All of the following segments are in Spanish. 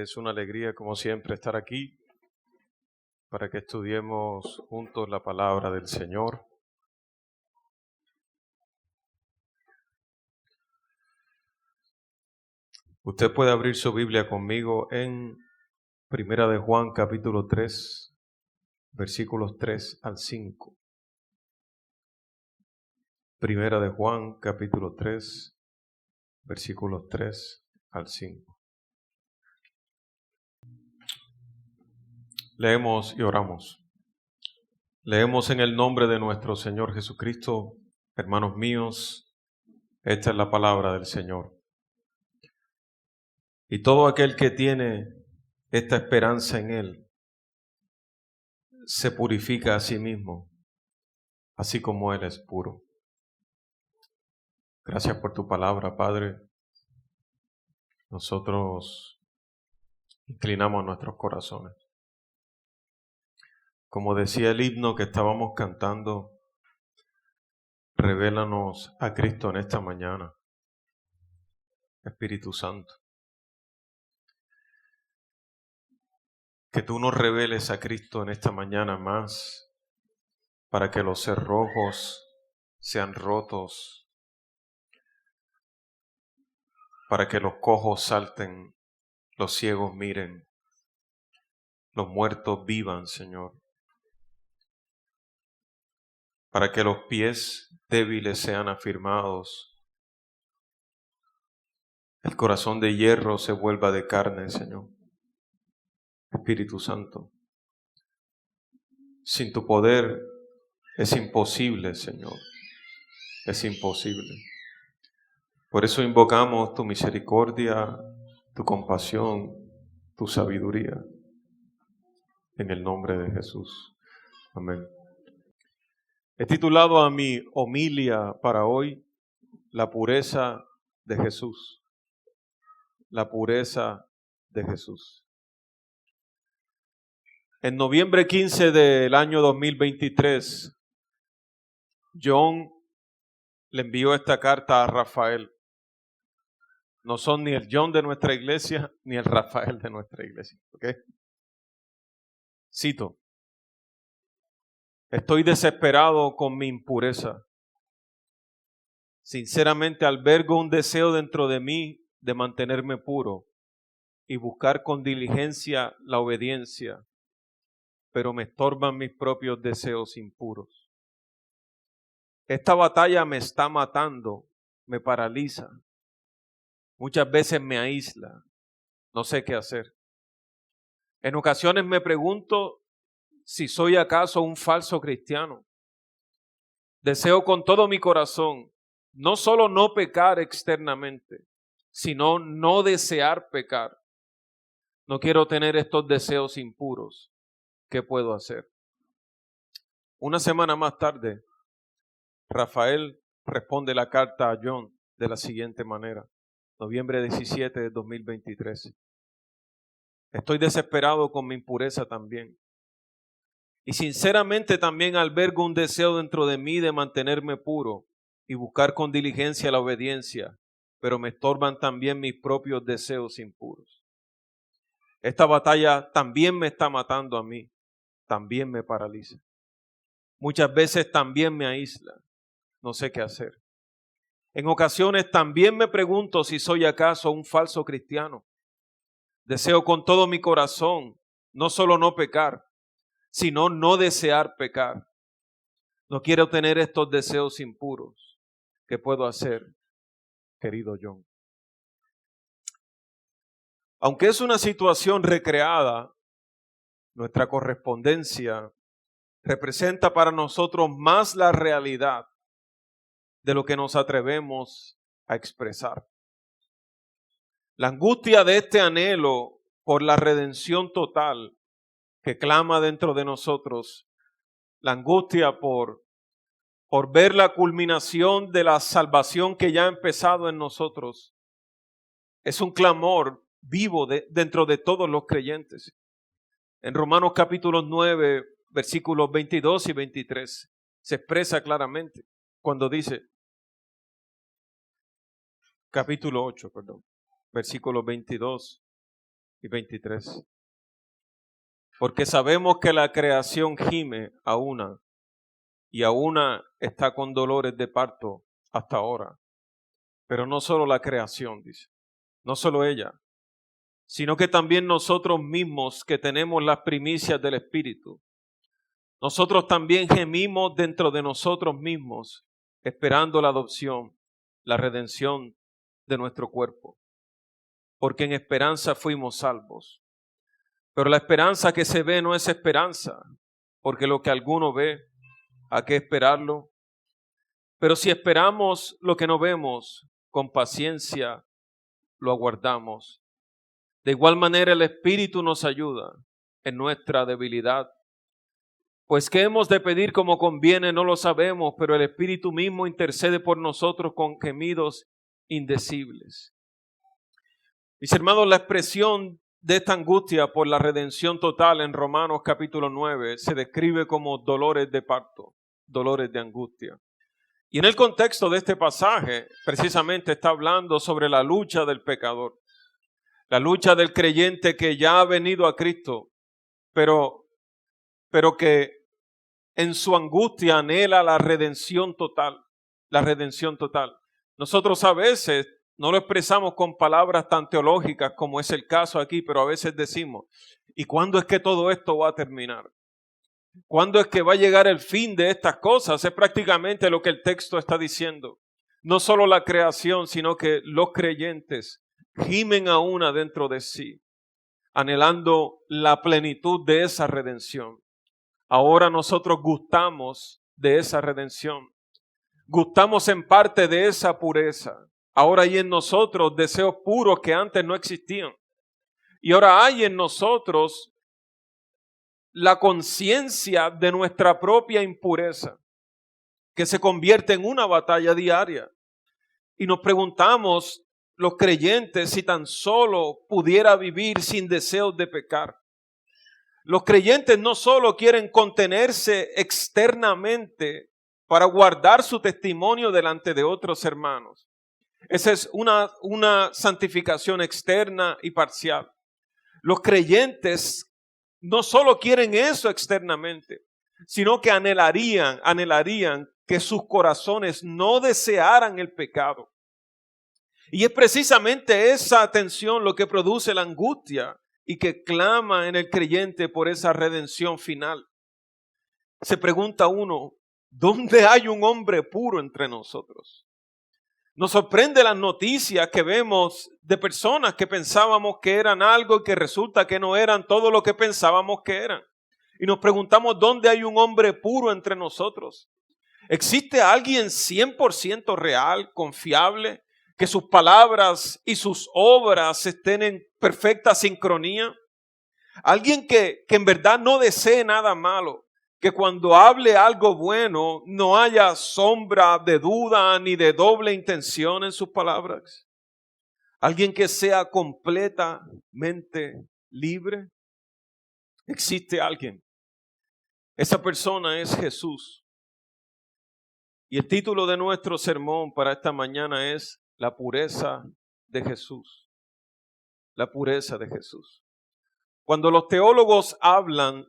Es una alegría, como siempre, estar aquí para que estudiemos juntos la palabra del Señor. Usted puede abrir su Biblia conmigo en Primera de Juan, capítulo 3, versículos 3 al 5. Primera de Juan, capítulo 3, versículos 3 al 5. Leemos y oramos. Leemos en el nombre de nuestro Señor Jesucristo. Hermanos míos, esta es la palabra del Señor. Y todo aquel que tiene esta esperanza en Él se purifica a sí mismo, así como Él es puro. Gracias por tu palabra, Padre. Nosotros inclinamos nuestros corazones. Como decía el himno que estábamos cantando, revélanos a Cristo en esta mañana, Espíritu Santo. Que tú nos reveles a Cristo en esta mañana más, para que los cerrojos sean rotos, para que los cojos salten, los ciegos miren, los muertos vivan, Señor. Para que los pies débiles sean afirmados, el corazón de hierro se vuelva de carne, Señor. Espíritu Santo, sin tu poder es imposible, Señor, es imposible. Por eso invocamos tu misericordia, tu compasión, tu sabiduría, en el nombre de Jesús. Amén. He titulado a mi homilia para hoy, La pureza de Jesús. La pureza de Jesús. En noviembre 15 del año 2023, John le envió esta carta a Rafael. No son ni el John de nuestra iglesia, ni el Rafael de nuestra iglesia. ¿Okay? Cito. Estoy desesperado con mi impureza. Sinceramente albergo un deseo dentro de mí de mantenerme puro y buscar con diligencia la obediencia, pero me estorban mis propios deseos impuros. Esta batalla me está matando, me paraliza. Muchas veces me aísla, no sé qué hacer. En ocasiones me pregunto si soy acaso un falso cristiano. Deseo con todo mi corazón no solo no pecar externamente, sino no desear pecar. No quiero tener estos deseos impuros. ¿Qué puedo hacer? Una semana más tarde, Rafael responde la carta a John de la siguiente manera. Noviembre 17 de 2023. Estoy desesperado con mi impureza también. Y sinceramente también albergo un deseo dentro de mí de mantenerme puro y buscar con diligencia la obediencia, pero me estorban también mis propios deseos impuros. Esta batalla también me está matando a mí, también me paraliza. Muchas veces también me aísla, no sé qué hacer. En ocasiones también me pregunto si soy acaso un falso cristiano. Deseo con todo mi corazón no solo no pecar, sino no desear pecar. No quiero tener estos deseos impuros. ¿Qué puedo hacer, querido John? Aunque es una situación recreada, nuestra correspondencia representa para nosotros más la realidad de lo que nos atrevemos a expresar. La angustia de este anhelo por la redención total que clama dentro de nosotros, la angustia por ver la culminación de la salvación que ya ha empezado en nosotros, es un clamor vivo dentro de todos los creyentes. En Romanos capítulo 9, versículos 22 y 23, se expresa claramente cuando dice, capítulo 8, versículo 22, y 23. Porque sabemos que la creación gime a una, y a una está con dolores de parto hasta ahora. Pero no solo la creación, dice, no solo ella, sino que también nosotros mismos que tenemos las primicias del Espíritu. Nosotros también gemimos dentro de nosotros mismos, esperando la adopción, la redención de nuestro cuerpo. Porque en esperanza fuimos salvos. Pero la esperanza que se ve no es esperanza, porque lo que alguno ve, ¿a qué esperarlo? Pero si esperamos lo que no vemos, con paciencia lo aguardamos. De igual manera el Espíritu nos ayuda en nuestra debilidad. Pues qué hemos de pedir como conviene no lo sabemos, pero el Espíritu mismo intercede por nosotros con gemidos indecibles. Mis hermanos, la expresión de esta angustia por la redención total en Romanos capítulo 9 se describe como dolores de parto, dolores de angustia. Y en el contexto de este pasaje, precisamente está hablando sobre la lucha del pecador, la lucha del creyente que ya ha venido a Cristo, pero que en su angustia anhela la redención total, la redención total. Nosotros a veces no lo expresamos con palabras tan teológicas como es el caso aquí, pero a veces decimos, ¿y cuándo es que todo esto va a terminar? ¿Cuándo es que va a llegar el fin de estas cosas? Es prácticamente lo que el texto está diciendo. No solo la creación, sino que los creyentes gimen a una dentro de sí, anhelando la plenitud de esa redención. Ahora nosotros gustamos de esa redención. Gustamos en parte de esa pureza. Ahora hay en nosotros deseos puros que antes no existían. Y ahora hay en nosotros la conciencia de nuestra propia impureza, que se convierte en una batalla diaria. Y nos preguntamos, los creyentes, si tan solo pudiera vivir sin deseos de pecar. Los creyentes no solo quieren contenerse externamente para guardar su testimonio delante de otros hermanos. Esa es una santificación externa y parcial. Los creyentes no solo quieren eso externamente, sino que anhelarían que sus corazones no desearan el pecado. Y es precisamente esa tensión lo que produce la angustia y que clama en el creyente por esa redención final. Se pregunta uno, ¿dónde hay un hombre puro entre nosotros? Nos sorprende las noticias que vemos de personas que pensábamos que eran algo y que resulta que no eran todo lo que pensábamos que eran. Y nos preguntamos, ¿dónde hay un hombre puro entre nosotros? ¿Existe alguien 100% real, confiable, que sus palabras y sus obras estén en perfecta sincronía? Alguien que en verdad no desee nada malo, que cuando hable algo bueno no haya sombra de duda ni de doble intención en sus palabras. Alguien que sea completamente libre. Existe alguien. Esa persona es Jesús. Y el título de nuestro sermón para esta mañana es La pureza de Jesús. La pureza de Jesús. Cuando los teólogos hablan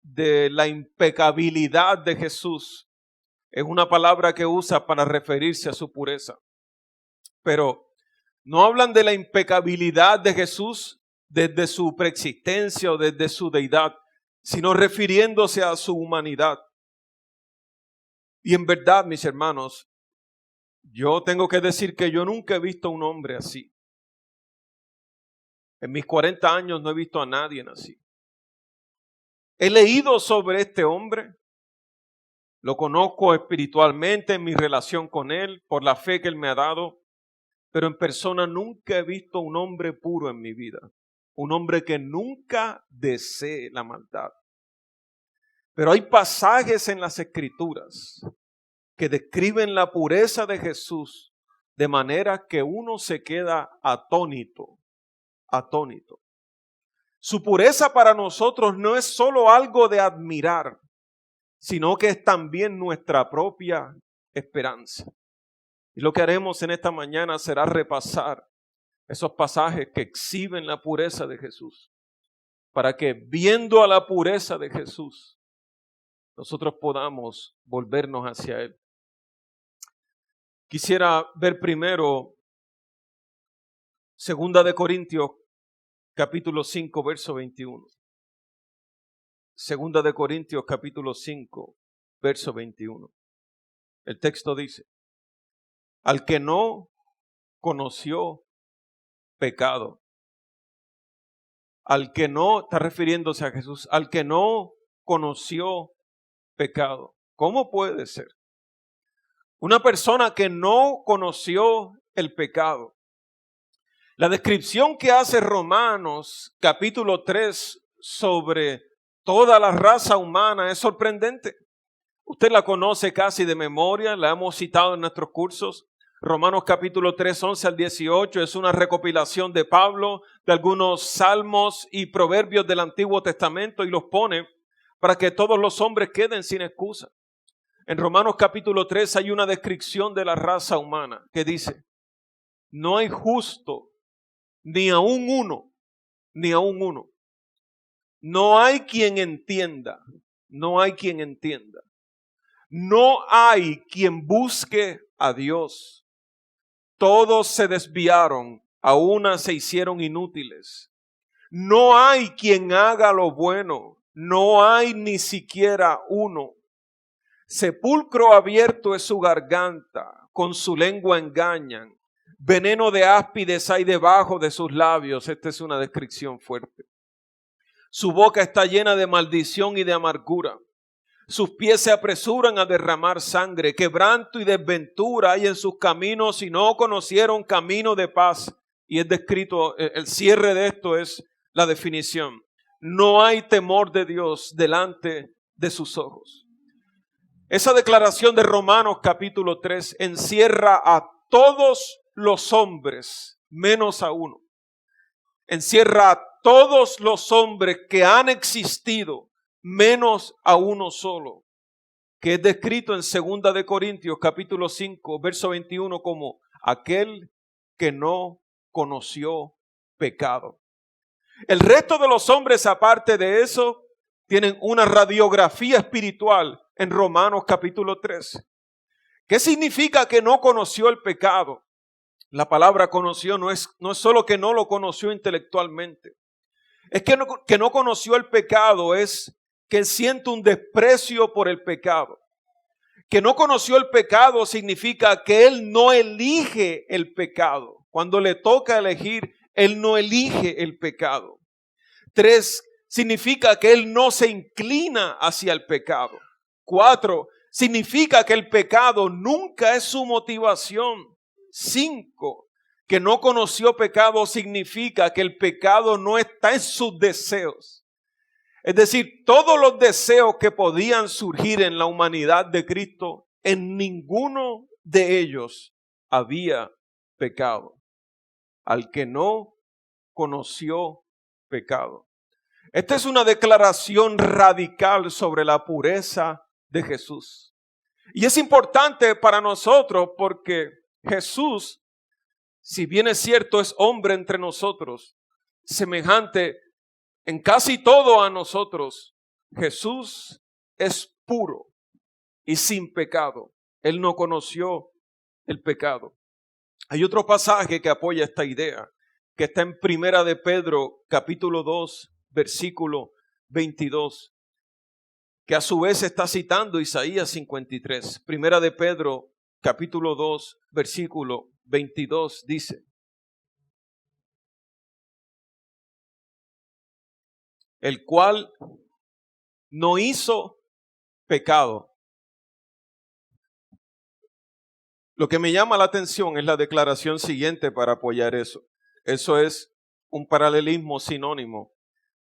de la impecabilidad de Jesús, es una palabra que usa para referirse a su pureza. Pero no hablan de la impecabilidad de Jesús desde su preexistencia o desde su deidad, sino refiriéndose a su humanidad. Y en verdad, mis hermanos, yo tengo que decir que yo nunca he visto a un hombre así. En mis 40 años no he visto a nadie así. He leído sobre este hombre, lo conozco espiritualmente en mi relación con él, por la fe que él me ha dado, pero en persona nunca he visto un hombre puro en mi vida, un hombre que nunca desee la maldad. Pero hay pasajes en las Escrituras que describen la pureza de Jesús de manera que uno se queda atónito. Su pureza para nosotros no es solo algo de admirar, sino que es también nuestra propia esperanza. Y lo que haremos en esta mañana será repasar Esos pasajes que exhiben la pureza de Jesús, para que viendo a la pureza de Jesús, nosotros podamos volvernos hacia Él. Quisiera ver primero 2 de Corintios, capítulo 5, verso 21. 2 de Corintios, capítulo 5, verso 21. El texto dice: al que no conoció pecado, al que no, está refiriéndose a Jesús, al que no conoció pecado. ¿Cómo puede ser? Una persona que no conoció el pecado. La descripción que hace Romanos capítulo 3 sobre toda la raza humana es sorprendente. Usted la conoce casi de memoria, la hemos citado en nuestros cursos. Romanos capítulo 3, 11 al 18 es una recopilación de Pablo de algunos salmos y proverbios del Antiguo Testamento y los pone para que todos los hombres queden sin excusa. En Romanos capítulo 3 hay una descripción de la raza humana que dice: no hay justo, ni aun uno, ni aun uno. No hay quien entienda, no hay quien entienda. No hay quien busque a Dios. Todos se desviaron, a una se hicieron inútiles. No hay quien haga lo bueno, no hay ni siquiera uno. Sepulcro abierto es su garganta, con su lengua engañan. Veneno de áspides hay debajo de sus labios. Esta es una descripción fuerte. Su boca está llena de maldición y de amargura. Sus pies se apresuran a derramar sangre. Quebranto y desventura hay en sus caminos y no conocieron camino de paz. Y es descrito, el cierre de esto es la definición. No hay temor de Dios delante de sus ojos. Esa declaración de Romanos capítulo 3 encierra a todos los hombres menos a uno. Encierra a todos los hombres que han existido menos a uno solo, que es descrito en 2 de Corintios capítulo 5 verso 21 como aquel que no conoció pecado. El resto de los hombres, aparte de eso, tienen una radiografía espiritual en Romanos capítulo 3. ¿Qué significa que no conoció el pecado? La palabra conoció no es solo que no lo conoció intelectualmente. Es que no conoció el pecado, es que siente un desprecio por el pecado. Que no conoció el pecado significa que él no elige el pecado. Cuando le toca elegir, él no elige el pecado. 3, significa que él no se inclina hacia el pecado. 4, significa que el pecado nunca es su motivación. 5, que no conoció pecado significa que el pecado no está en sus deseos. Es decir, todos los deseos que podían surgir en la humanidad de Cristo, en ninguno de ellos había pecado. Al que no conoció pecado. Esta es una declaración radical sobre la pureza de Jesús. Y es importante para nosotros porque Jesús, si bien es cierto, es hombre entre nosotros, semejante en casi todo a nosotros. Jesús es puro y sin pecado. Él no conoció el pecado. Hay otro pasaje que apoya esta idea, que está en 1 de Pedro, capítulo 2, versículo 22, que a su vez está citando Isaías 53. 1 de Pedro, capítulo 2, versículo 22 dice: el cual no hizo pecado. Lo que me llama la atención es la declaración siguiente para apoyar eso. Eso es un paralelismo sinónimo,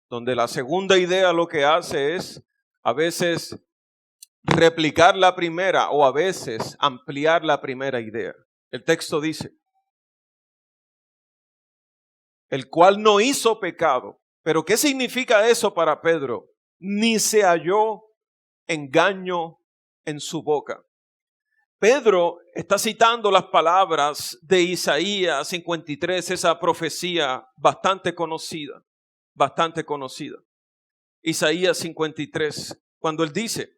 donde la segunda idea lo que hace es a veces replicar la primera o a veces ampliar la primera idea. El texto dice: el cual no hizo pecado. Pero ¿qué significa eso para Pedro? Ni se halló engaño en su boca. Pedro está citando las palabras de Isaías 53, esa profecía bastante conocida. Isaías 53, cuando él dice: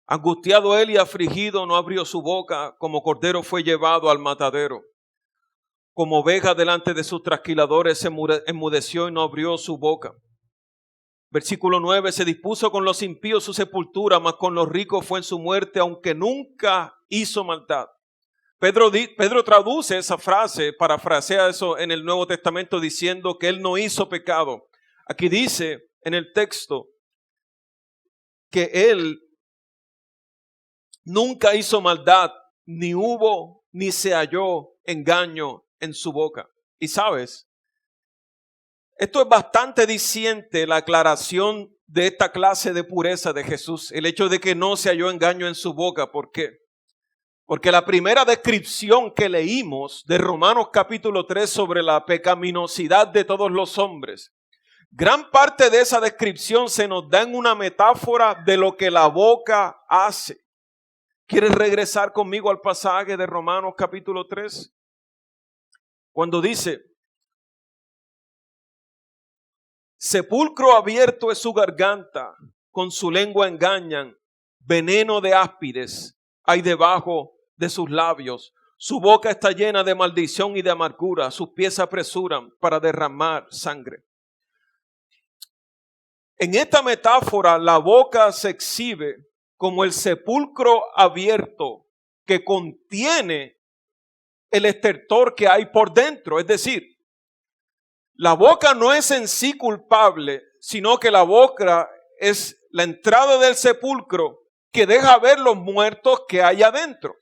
angustiado él y afligido, no abrió su boca, como cordero fue llevado al matadero. Como oveja delante de sus trasquiladores se enmudeció y no abrió su boca. Versículo 9, se dispuso con los impíos su sepultura, mas con los ricos fue en su muerte, aunque nunca hizo maldad. Pedro traduce esa frase, parafrasea eso en el Nuevo Testamento diciendo que él no hizo pecado. Aquí dice en el texto que él nunca hizo maldad, ni hubo ni se halló engaño en su boca. Y sabes, esto es bastante diciente, la aclaración de esta clase de pureza de Jesús, el hecho de que no se halló engaño en su boca. ¿Por qué? Porque la primera descripción que leímos de Romanos capítulo 3 sobre la pecaminosidad de todos los hombres, gran parte de esa descripción se nos da en una metáfora de lo que la boca hace. ¿Quieres regresar conmigo al pasaje de Romanos capítulo 3? Cuando dice: sepulcro abierto es su garganta, con su lengua engañan, veneno de áspides hay debajo de sus labios. Su boca está llena de maldición y de amargura, sus pies se apresuran para derramar sangre. En esta metáfora, la boca se exhibe como el sepulcro abierto que contiene el estertor que hay por dentro. Es decir, la boca no es en sí culpable, sino que la boca es la entrada del sepulcro que deja ver los muertos que hay adentro.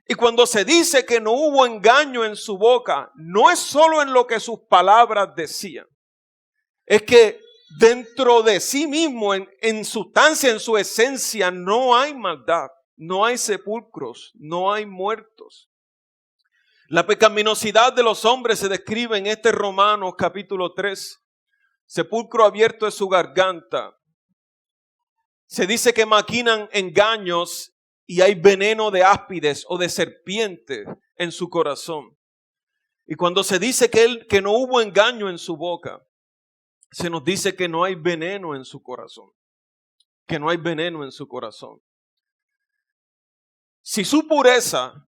Y cuando se dice que no hubo engaño en su boca, no es solo en lo que sus palabras decían, es que dentro de sí mismo, en sustancia, en su esencia, no hay maldad, no hay sepulcros, no hay muertos. La pecaminosidad de los hombres se describe en este Romanos capítulo 3. Sepulcro abierto es su garganta. Se dice que maquinan engaños y hay veneno de áspides o de serpientes en su corazón. Y cuando se dice que no hubo engaño en su boca, se nos dice que no hay veneno en su corazón. Que no hay veneno en su corazón. Si su pureza,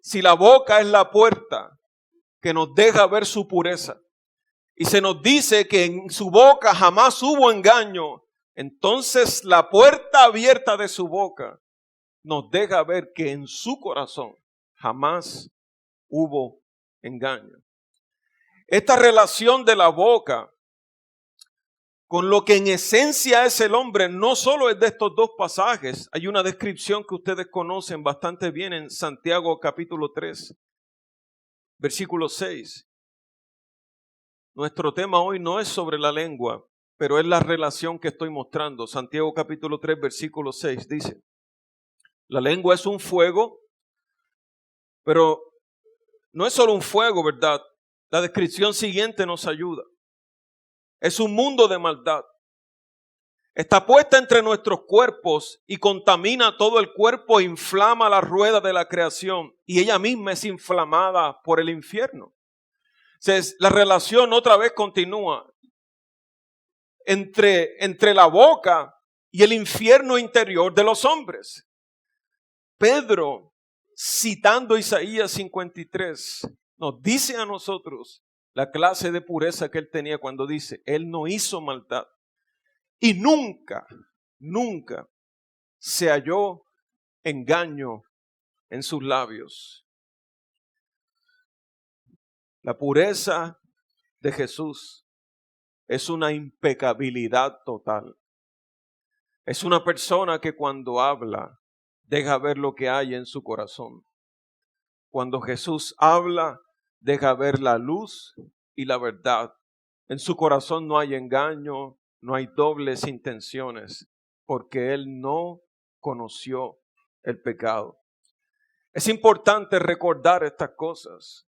si la boca es la puerta que nos deja ver su pureza, y se nos dice que en su boca jamás hubo engaño, entonces la puerta abierta de su boca nos deja ver que en su corazón jamás hubo engaño. Esta relación de la boca con lo que en esencia es el hombre, no solo es de estos dos pasajes. Hay una descripción que ustedes conocen bastante bien en Santiago capítulo 3, versículo 6. Nuestro tema hoy no es sobre la lengua, pero es la relación que estoy mostrando. Santiago capítulo 3, versículo 6 dice: la lengua es un fuego, pero no es solo un fuego, ¿verdad? La descripción siguiente nos ayuda. Es un mundo de maldad. Está puesta entre nuestros cuerpos y contamina todo el cuerpo e inflama la rueda de la creación. Y ella misma es inflamada por el infierno. Entonces, la relación otra vez continúa entre la boca y el infierno interior de los hombres. Pedro, citando Isaías 53, nos dice a nosotros la clase de pureza que él tenía cuando dice: él no hizo maldad y nunca se halló engaño en sus labios. La pureza de Jesús es una impecabilidad total. Es una persona que cuando habla deja ver lo que hay en su corazón. Cuando Jesús habla, deja ver la luz y la verdad. En su corazón no hay engaño, no hay dobles intenciones, porque Él no conoció el pecado. Es importante recordar estas cosas,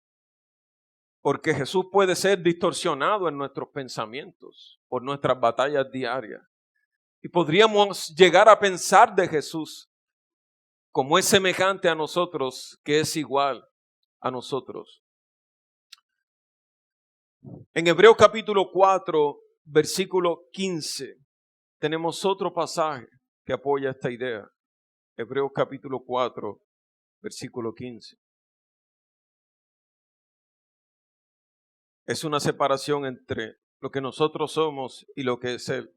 Porque Jesús puede ser distorsionado en nuestros pensamientos por nuestras batallas diarias. Y podríamos llegar a pensar de Jesús como es semejante a nosotros, que es igual a nosotros. En Hebreos capítulo 4, versículo 15, tenemos otro pasaje que apoya esta idea. Hebreos capítulo 4, versículo 15. Es una separación entre lo que nosotros somos y lo que es Él.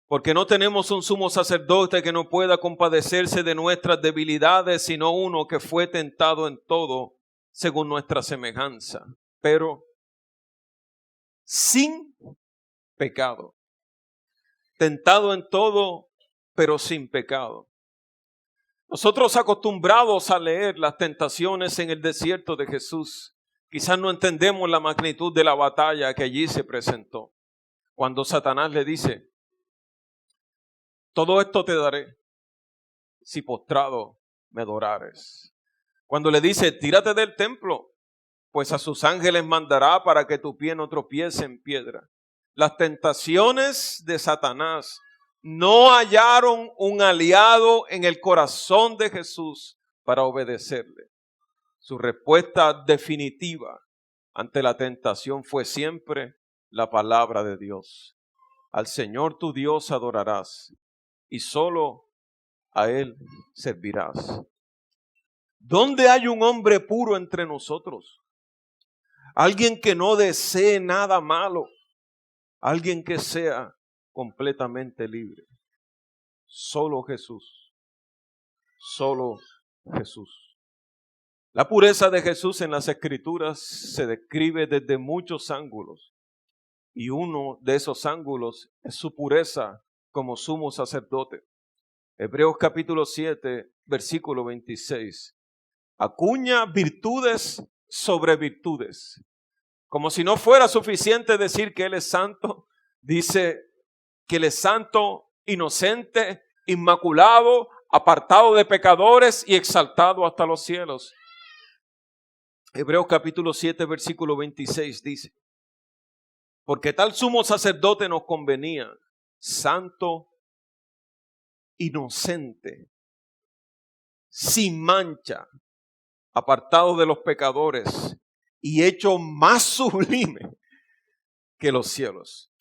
Porque no tenemos un sumo sacerdote que no pueda compadecerse de nuestras debilidades, sino uno que fue tentado en todo según nuestra semejanza, pero sin pecado. Tentado en todo, pero sin pecado. Nosotros acostumbrados a leer las tentaciones en el desierto de Jesús, quizás no entendemos la magnitud de la batalla que allí se presentó. Cuando Satanás le dice, todo esto te daré si postrado me adorares. Cuando le dice, tírate del templo, pues a sus ángeles mandará para que tu pie no tropiece en piedra. Las tentaciones de Satanás no hallaron un aliado en el corazón de Jesús para obedecerle. Su respuesta definitiva ante la tentación fue siempre la palabra de Dios. Al Señor tu Dios adorarás y solo a Él servirás. ¿Dónde hay un hombre puro entre nosotros? Alguien que no desee nada malo. Alguien que sea completamente libre. Solo Jesús. Solo Jesús. La pureza de Jesús en las Escrituras se describe desde muchos ángulos. Y uno de esos ángulos es su pureza como sumo sacerdote. Hebreos capítulo 7, versículo 26. Acuña virtudes sobre virtudes. Como si no fuera suficiente decir que Él es santo, dice que Él es santo, inocente, inmaculado, apartado de pecadores y exaltado hasta los cielos. Hebreos capítulo 7, versículo 26 dice, porque tal sumo sacerdote nos convenía, santo, inocente, sin mancha, apartado de los pecadores y hecho más sublime que los cielos.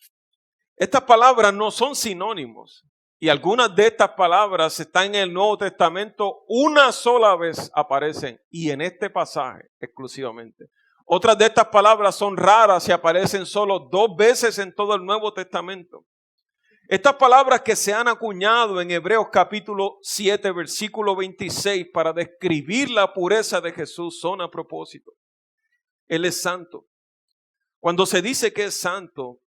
Estas palabras no son sinónimos y algunas de estas palabras están en el Nuevo Testamento, una sola vez aparecen y en este pasaje exclusivamente. Otras de estas palabras son raras y aparecen solo 2 veces en todo el Nuevo Testamento. Estas palabras que se han acuñado en Hebreos capítulo 7, versículo 26 para describir la pureza de Jesús son a propósito. Él es santo. Cuando se dice que es santo,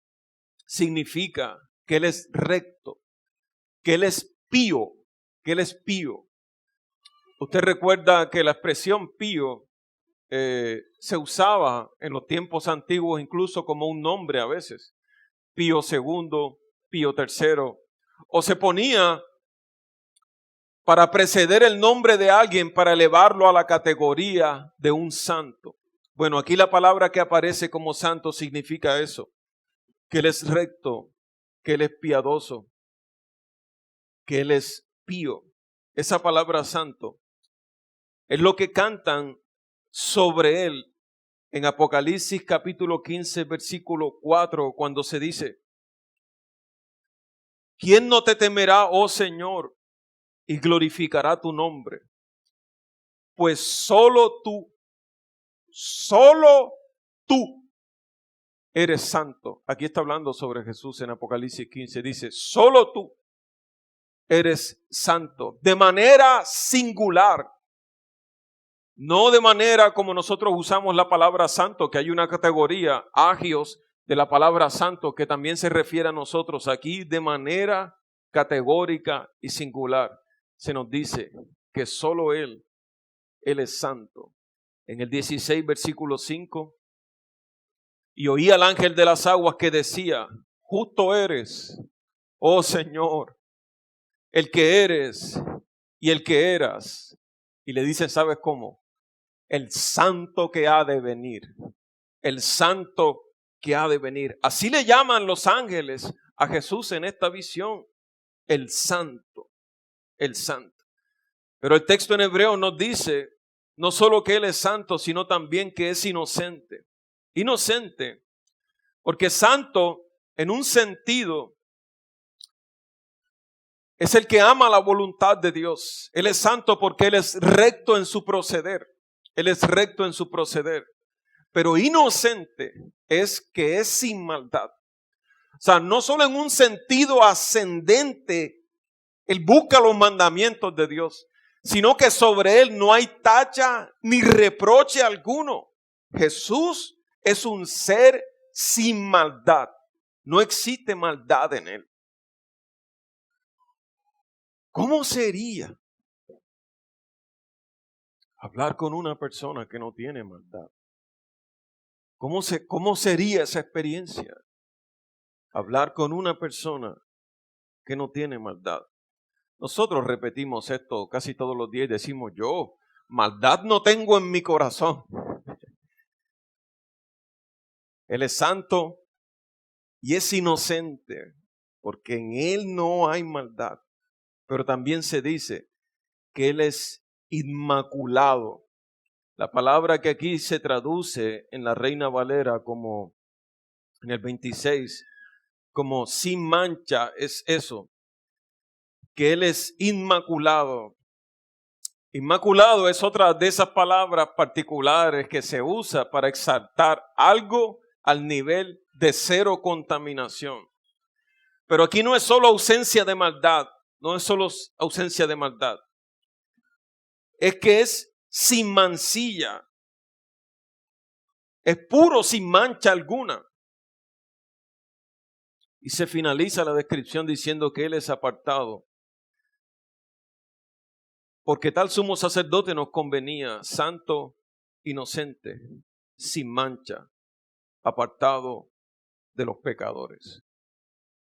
significa que Él es recto, que Él es pío, que Él es pío. Usted recuerda que la expresión pío se usaba en los tiempos antiguos incluso como un nombre a veces. Pío II, Pío III, o se ponía para preceder el nombre de alguien para elevarlo a la categoría de un santo. Bueno, aquí la palabra que aparece como santo significa eso, que Él es recto, que Él es piadoso, que Él es pío. Esa palabra santo es lo que cantan sobre Él en Apocalipsis capítulo 15, versículo 4, cuando se dice, ¿quién no te temerá, oh Señor, y glorificará tu nombre? Pues solo tú eres santo. Aquí está hablando sobre Jesús en Apocalipsis 15. Dice, solo tú eres santo. De manera singular. No de manera como nosotros usamos la palabra santo, que hay una categoría, agios, de la palabra santo, que también se refiere a nosotros. Aquí de manera categórica y singular se nos dice que solo Él es santo. En el 16, versículo 5, y oí al ángel de las aguas que decía, justo eres, oh Señor, el que eres y el que eras. Y le dice, ¿sabes cómo? El santo que ha de venir. el santo que ha de venir. Así le llaman los ángeles a Jesús en esta visión, el santo, el santo. Pero el texto en hebreo nos dice no solo que Él es santo, sino también que es inocente. Inocente, porque santo en un sentido es el que ama la voluntad de Dios. Él es santo porque Él es recto en su proceder. Él es recto en su proceder. Pero inocente es que es sin maldad. O sea, no solo en un sentido ascendente, Él busca los mandamientos de Dios, sino que sobre Él no hay tacha ni reproche alguno. Jesús es un ser sin maldad. No existe maldad en Él. ¿Cómo sería hablar con una persona que no tiene maldad? ¿Cómo sería esa experiencia? Hablar con una persona que no tiene maldad. Nosotros repetimos esto casi todos los días y decimos, yo maldad no tengo en mi corazón. Él es santo y es inocente, porque en Él no hay maldad. Pero también se dice que Él es inmaculado. La palabra que aquí se traduce en la Reina Valera como en el 26, como sin mancha, es eso, que Él es inmaculado. Inmaculado es otra de esas palabras particulares que se usa para exaltar algo al nivel de cero contaminación. Pero aquí no es solo ausencia de maldad, no es solo ausencia de maldad. Es que es sin mancilla. Es puro, sin mancha alguna. Y se finaliza la descripción diciendo que Él es apartado. Porque tal sumo sacerdote nos convenía, santo, inocente, sin mancha, apartado de los pecadores.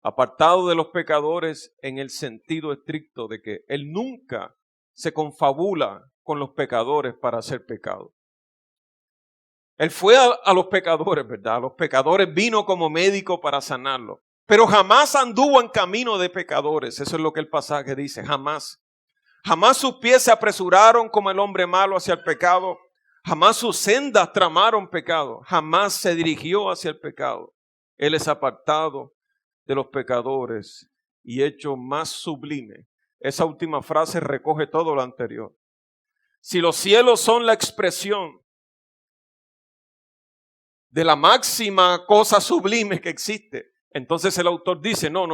Apartado de los pecadores en el sentido estricto de que Él nunca se confabula con los pecadores para hacer pecado. Él fue a los pecadores, ¿verdad? A los pecadores vino como médico para sanarlos. Pero jamás anduvo en camino de pecadores. Eso es lo que el pasaje dice, jamás. Jamás sus pies se apresuraron como el hombre malo hacia el pecado. Jamás sus sendas tramaron pecado. Jamás se dirigió hacia el pecado. Él es apartado de los pecadores y hecho más sublime. Esa última frase recoge todo lo anterior. Si los cielos son la expresión de la máxima cosa sublime que existe, entonces el autor dice, no.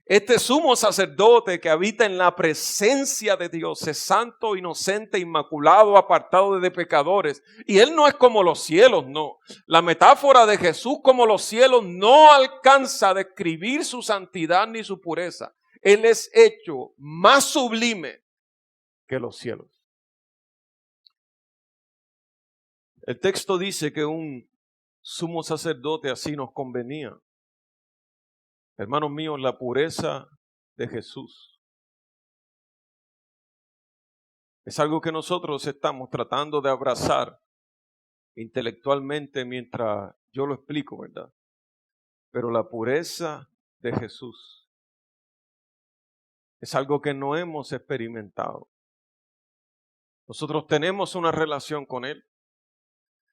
Este sumo sacerdote que habita en la presencia de Dios es santo, inocente, inmaculado, apartado de pecadores. Y Él no es como los cielos, no. La metáfora de Jesús como los cielos no alcanza a describir su santidad ni su pureza. Él es hecho más sublime que los cielos. El texto dice que un sumo sacerdote así nos convenía. Hermanos míos, la pureza de Jesús es algo que nosotros estamos tratando de abrazar intelectualmente mientras yo lo explico, ¿verdad? Pero la pureza de Jesús es algo que no hemos experimentado. Nosotros tenemos una relación con Él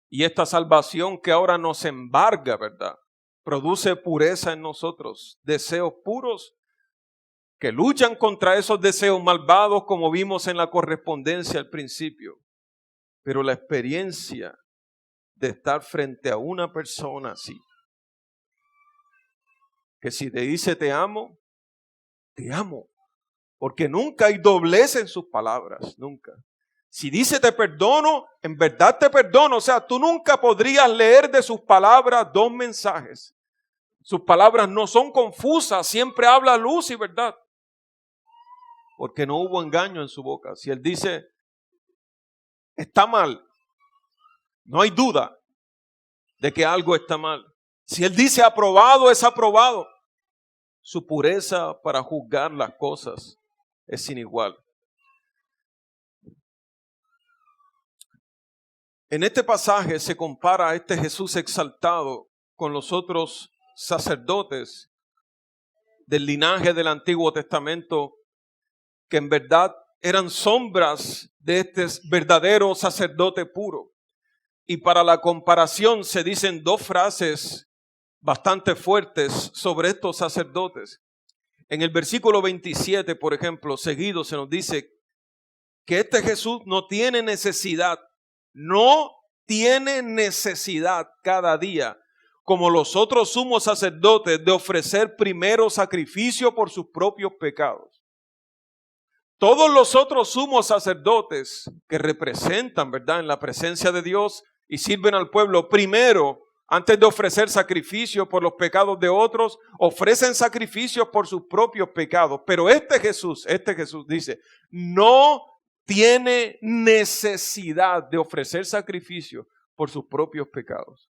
y esta salvación que ahora nos embarga, ¿verdad? Produce pureza en nosotros, deseos puros que luchan contra esos deseos malvados como vimos en la correspondencia al principio. Pero la experiencia de estar frente a una persona así, que si te dice te amo, porque nunca hay doblez en sus palabras, nunca. Si dice te perdono, en verdad te perdono. O sea, tú nunca podrías leer de sus palabras dos mensajes. Sus palabras no son confusas, siempre habla luz y verdad. Porque no hubo engaño en su boca. Si Él dice, está mal, no hay duda de que algo está mal. Si Él dice aprobado, es aprobado. Su pureza para juzgar las cosas es sin igual. En este pasaje se compara a este Jesús exaltado con los otros sacerdotes del linaje del Antiguo Testamento, que en verdad eran sombras de este verdadero sacerdote puro. Y para la comparación se dicen dos frases bastante fuertes sobre estos sacerdotes. En el versículo 27, por ejemplo, seguido se nos dice que este Jesús no tiene necesidad cada día, como los otros sumos sacerdotes, de ofrecer primero sacrificio por sus propios pecados. Todos los otros sumos sacerdotes que representan, ¿verdad?, en la presencia de Dios y sirven al pueblo, primero, antes de ofrecer sacrificio por los pecados de otros, ofrecen sacrificios por sus propios pecados. Pero este Jesús dice, no tiene necesidad de ofrecer sacrificio por sus propios pecados.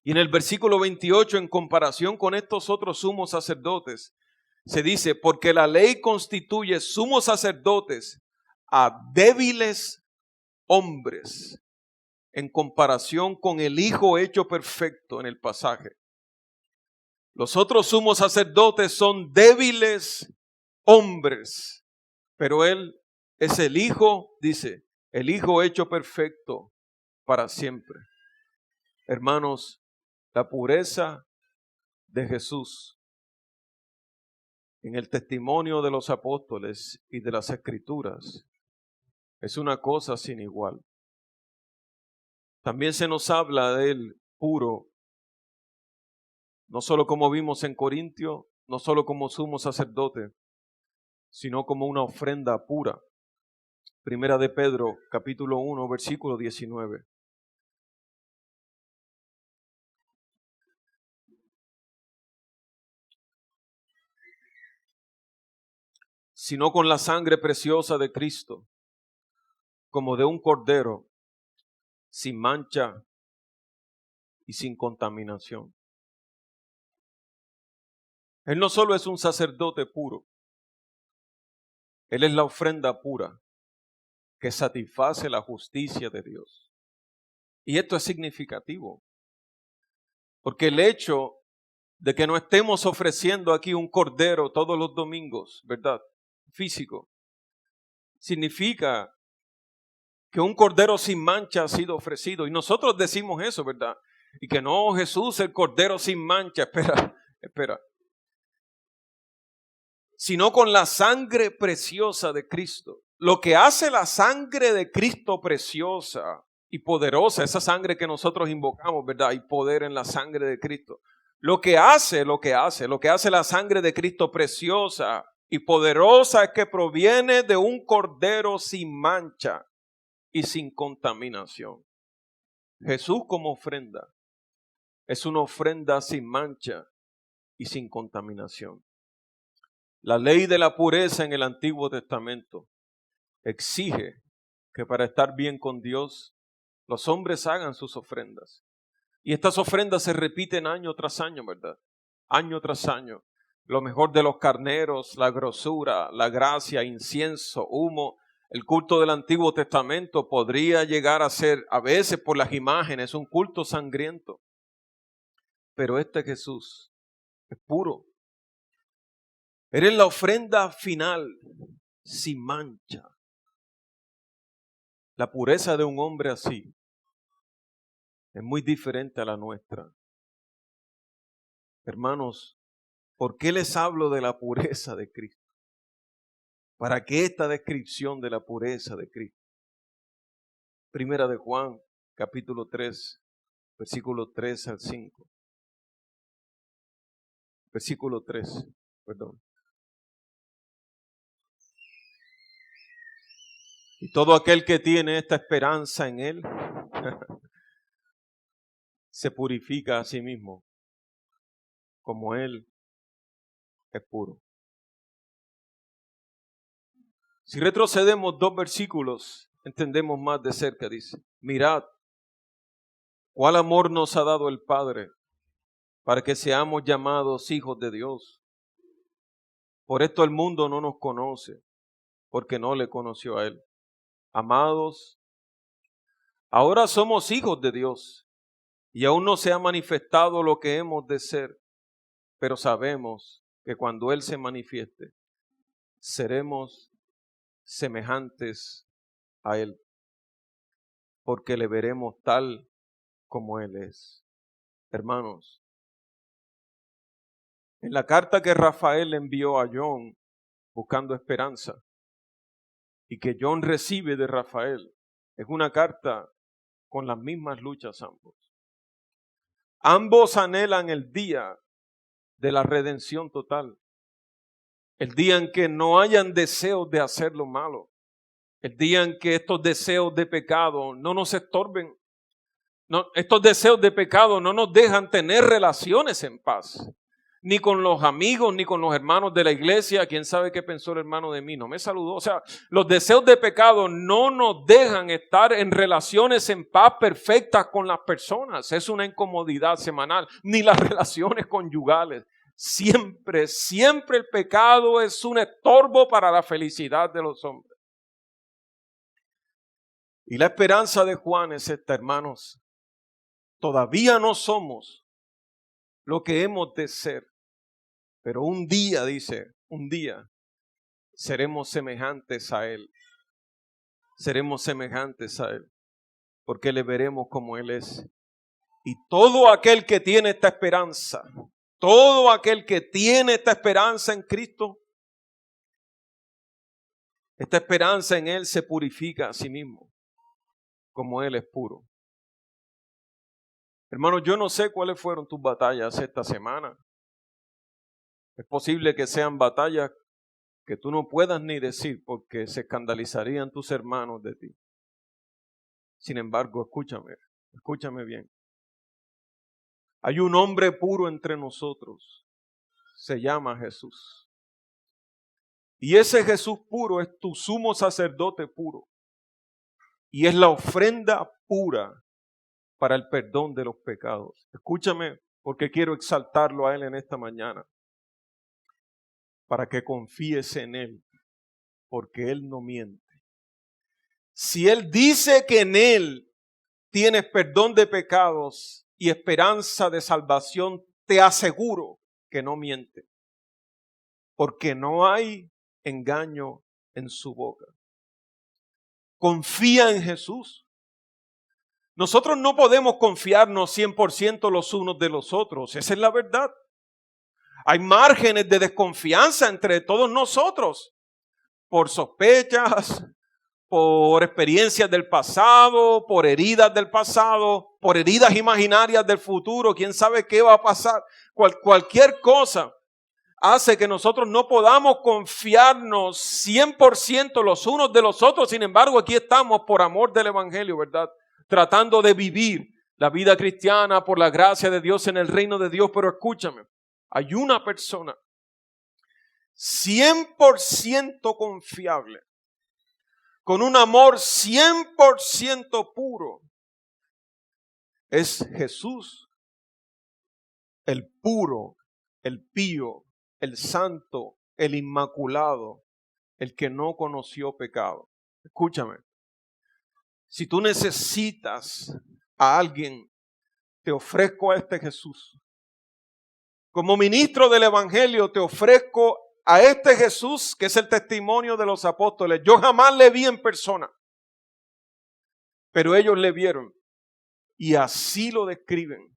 Y en el versículo 28, en comparación con estos otros sumos sacerdotes, se dice, porque la ley constituye sumos sacerdotes a débiles hombres, en comparación con el Hijo hecho perfecto en el pasaje. Los otros sumos sacerdotes son débiles hombres, pero Él es el Hijo, dice, el Hijo hecho perfecto para siempre. Hermanos, la pureza de Jesús en el testimonio de los apóstoles y de las Escrituras es una cosa sin igual. También se nos habla de Él puro, no solo como vimos en Corintio, no solo como sumo sacerdote, sino como una ofrenda pura. Primera de Pedro, capítulo 1, versículo 19. Sino con la sangre preciosa de Cristo, como de un cordero, sin mancha y sin contaminación. Él no solo es un sacerdote puro, Él es la ofrenda pura que satisface la justicia de Dios. Y esto es significativo, porque el hecho de que no estemos ofreciendo aquí un cordero todos los domingos, ¿verdad?, físico, significa que un cordero sin mancha ha sido ofrecido. Y nosotros decimos eso, ¿verdad? Y que no, Jesús, el cordero sin mancha. Espera. Sino con la sangre preciosa de Cristo. Lo que hace la sangre de Cristo preciosa y poderosa, esa sangre que nosotros invocamos, ¿verdad? Hay poder en la sangre de Cristo. Lo que hace la sangre de Cristo preciosa y poderosa es que proviene de un cordero sin mancha y sin contaminación. Jesús como ofrenda es una ofrenda sin mancha y sin contaminación. La ley de la pureza en el Antiguo Testamento exige que para estar bien con Dios, los hombres hagan sus ofrendas. Y estas ofrendas se repiten año tras año, ¿verdad? Año tras año. Lo mejor de los carneros, la grosura, la gracia, incienso, humo. El culto del Antiguo Testamento podría llegar a ser, a veces por las imágenes, un culto sangriento. Pero este Jesús es puro. Eres la ofrenda final, sin mancha. La pureza de un hombre así es muy diferente a la nuestra. Hermanos, ¿por qué les hablo de la pureza de Cristo? ¿Para qué esta descripción de la pureza de Cristo? Primera de Juan, capítulo 3, versículo 3 al 5. Versículo 3, perdón. Y todo aquel que tiene esta esperanza en Él se purifica a sí mismo, como Él es puro. Si retrocedemos 2 versículos, entendemos más de cerca. Dice, mirad, cuál amor nos ha dado el Padre para que seamos llamados hijos de Dios. Por esto el mundo no nos conoce, porque no le conoció a Él. Amados, Ahora somos hijos de Dios y aún no se ha manifestado lo que hemos de ser, pero sabemos que cuando Él se manifieste, seremos semejantes a Él, porque le veremos tal como Él es. Hermanos, en la carta que Rafael envió a John buscando esperanza y que John recibe de Rafael, es una carta con las mismas luchas ambos. Ambos anhelan el día de la redención total, el día en que no hayan deseos de hacer lo malo, el día en que estos deseos de pecado no nos estorben. No, estos deseos de pecado no nos dejan tener relaciones en paz, ni con los amigos, ni con los hermanos de la iglesia. ¿Quién sabe qué pensó el hermano de mí? No me saludó. O sea, los deseos de pecado no nos dejan estar en relaciones en paz perfectas con las personas. Es una incomodidad semanal, ni las relaciones conyugales. Siempre, siempre el pecado es un estorbo para la felicidad de los hombres. Y la esperanza de Juan es esta, hermanos. Todavía no somos lo que hemos de ser, pero un día, dice, un día seremos semejantes a Él. Seremos semejantes a Él, porque le veremos como Él es. Y todo aquel que tiene esta esperanza, todo aquel que tiene esta esperanza en Cristo, esta esperanza en Él se purifica a sí mismo, como Él es puro. Hermano, yo no sé cuáles fueron tus batallas esta semana. Es posible que sean batallas que tú no puedas ni decir porque se escandalizarían tus hermanos de ti. Sin embargo, escúchame bien. Hay un hombre puro entre nosotros, se llama Jesús. Y ese Jesús puro es tu sumo sacerdote puro. Y es la ofrenda pura para el perdón de los pecados. Escúchame porque quiero exaltarlo a Él en esta mañana. Para que confíes en Él, porque Él no miente. Si Él dice que en Él tienes perdón de pecados y esperanza de salvación, te aseguro que no miente, porque no hay engaño en su boca. Confía en Jesús. Nosotros no podemos confiarnos 100% los unos de los otros, esa es la verdad. Hay márgenes de desconfianza entre todos nosotros, por sospechas, por experiencias del pasado, por heridas del pasado, por heridas imaginarias del futuro. ¿Quién sabe qué va a pasar? Cualquier cosa hace que nosotros no podamos confiarnos 100% los unos de los otros. Sin embargo, aquí estamos por amor del Evangelio, ¿verdad? Tratando de vivir la vida cristiana por la gracia de Dios en el reino de Dios. Pero escúchame, hay una persona 100% confiable, con un amor 100% puro. Es Jesús, el puro, el pío, el santo, el inmaculado, el que no conoció pecado. Escúchame, si tú necesitas a alguien, te ofrezco a este Jesús. Como ministro del Evangelio te ofrezco a este Jesús, que es el testimonio de los apóstoles. Yo jamás le vi en persona, pero ellos le vieron y así lo describen.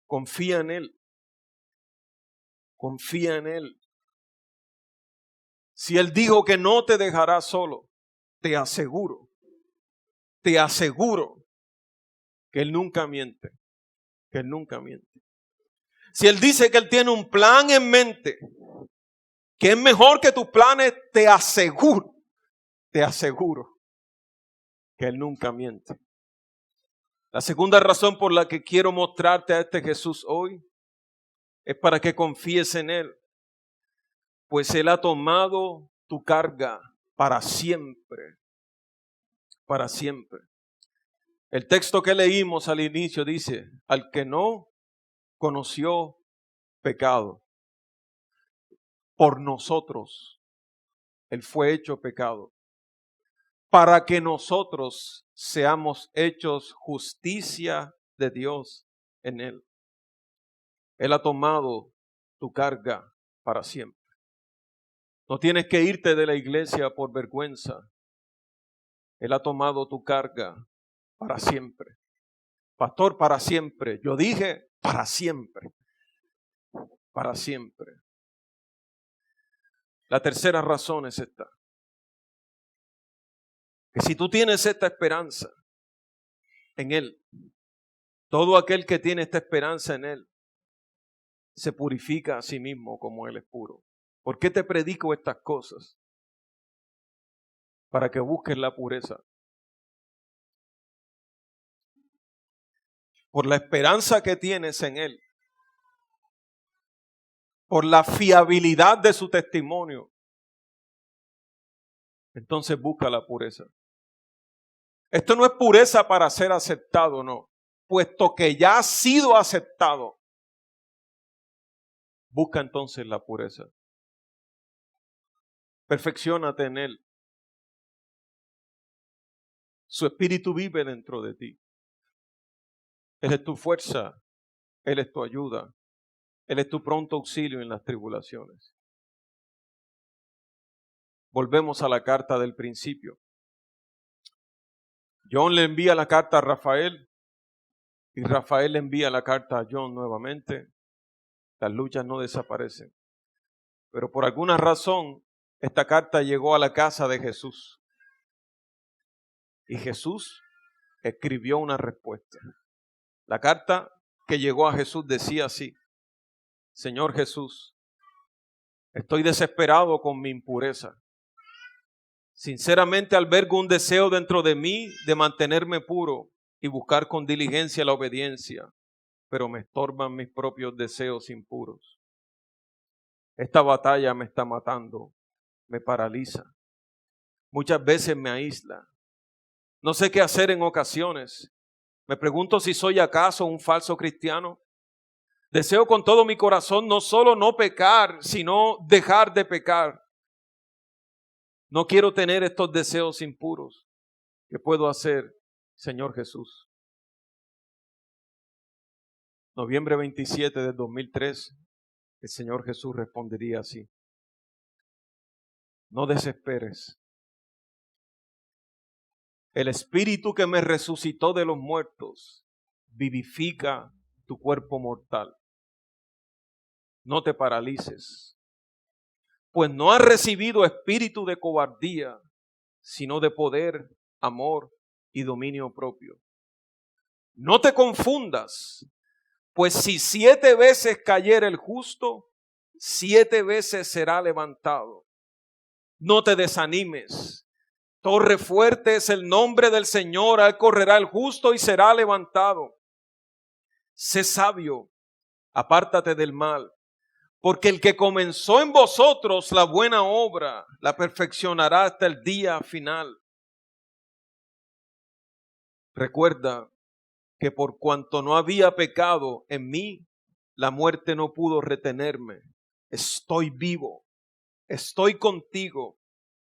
Confía en Él. Confía en Él. Si Él dijo que no te dejará solo, te aseguro que Él nunca miente, que Él nunca miente. Si Él dice que Él tiene un plan en mente, que es mejor que tus planes, te aseguro que Él nunca miente. La segunda razón por la que quiero mostrarte a este Jesús hoy es para que confíes en Él, pues Él ha tomado tu carga para siempre, para siempre. El texto que leímos al inicio dice, al que no conoció pecado, por nosotros Él fue hecho pecado, para que nosotros seamos hechos justicia de Dios en Él. Él ha tomado tu carga para siempre. No tienes que irte de la iglesia por vergüenza. Él ha tomado tu carga para siempre. Pastor, para siempre. Yo dije para siempre. Para siempre. La tercera razón es esta. Que si tú tienes esta esperanza en Él, todo aquel que tiene esta esperanza en Él, se purifica a sí mismo como Él es puro. ¿Por qué te predico estas cosas? Para que busques la pureza. Por la esperanza que tienes en Él. Por la fiabilidad de su testimonio. Entonces busca la pureza. Esto no es pureza para ser aceptado, no. Puesto que ya has sido aceptado. Busca entonces la pureza. Perfecciónate en Él. Su espíritu vive dentro de ti. Él es tu fuerza. Él es tu ayuda. Él es tu pronto auxilio en las tribulaciones. Volvemos a la carta del principio. John le envía la carta a Rafael y Rafael le envía la carta a John nuevamente. Las luchas no desaparecen. Pero por alguna razón esta carta llegó a la casa de Jesús. Y Jesús escribió una respuesta. La carta que llegó a Jesús decía así: Señor Jesús, estoy desesperado con mi impureza. Sinceramente albergo un deseo dentro de mí de mantenerme puro y buscar con diligencia la obediencia, pero me estorban mis propios deseos impuros. Esta batalla me está matando, me paraliza. Muchas veces me aísla. No sé qué hacer en ocasiones. Me pregunto si soy acaso un falso cristiano. Deseo con todo mi corazón no solo no pecar, sino dejar de pecar. No quiero tener estos deseos impuros. ¿Qué puedo hacer, Señor Jesús? Noviembre 27 del 2003, el Señor Jesús respondería así: no desesperes. El Espíritu que me resucitó de los muertos vivifica tu cuerpo mortal. No te paralices, pues no has recibido espíritu de cobardía, sino de poder, amor y dominio propio. No te confundas, pues si 7 veces cayera el justo, 7 veces será levantado. No te desanimes. Torre fuerte es el nombre del Señor, a él correrá el justo y será levantado. Sé sabio, apártate del mal, porque el que comenzó en vosotros la buena obra, la perfeccionará hasta el día final. Recuerda que por cuanto no había pecado en mí, la muerte no pudo retenerme. Estoy vivo, estoy contigo,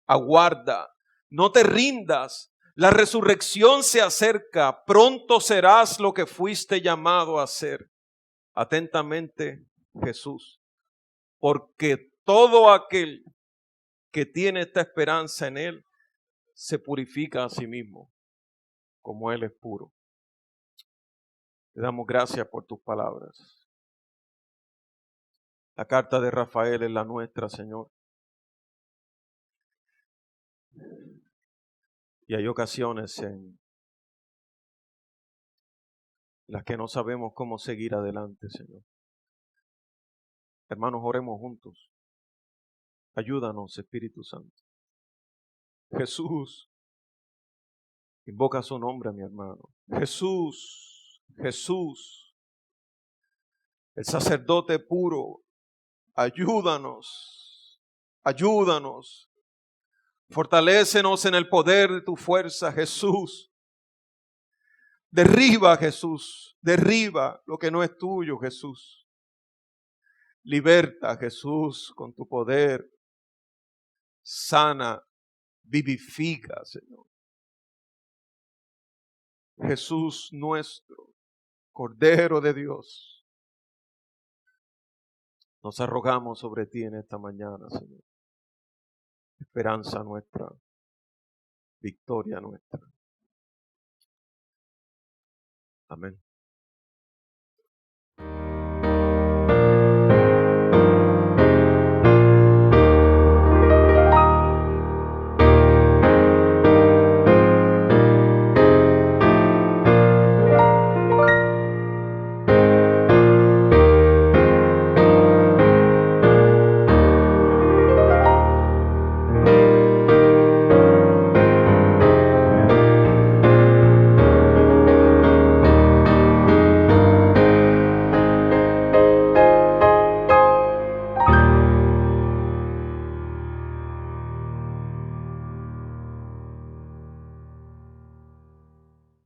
aguarda, no te rindas, la resurrección se acerca, pronto serás lo que fuiste llamado a ser. Atentamente, Jesús, porque todo aquel que tiene esta esperanza en Él, se purifica a sí mismo, como Él es puro. Te damos gracias por tus palabras. La carta de Rafael es la nuestra, Señor. Y hay ocasiones en las que no sabemos cómo seguir adelante, Señor. Hermanos, oremos juntos. Ayúdanos, Espíritu Santo. Jesús, invoca su nombre, mi hermano. Jesús, Jesús, el sacerdote puro, ayúdanos, ayúdanos. Fortalécenos en el poder de tu fuerza, Jesús. Derriba, Jesús, derriba lo que no es tuyo, Jesús. Liberta, Jesús, con tu poder. Sana, vivifica, Señor. Jesús nuestro, Cordero de Dios, nos arrogamos sobre ti en esta mañana, Señor. Esperanza nuestra, victoria nuestra. Amén.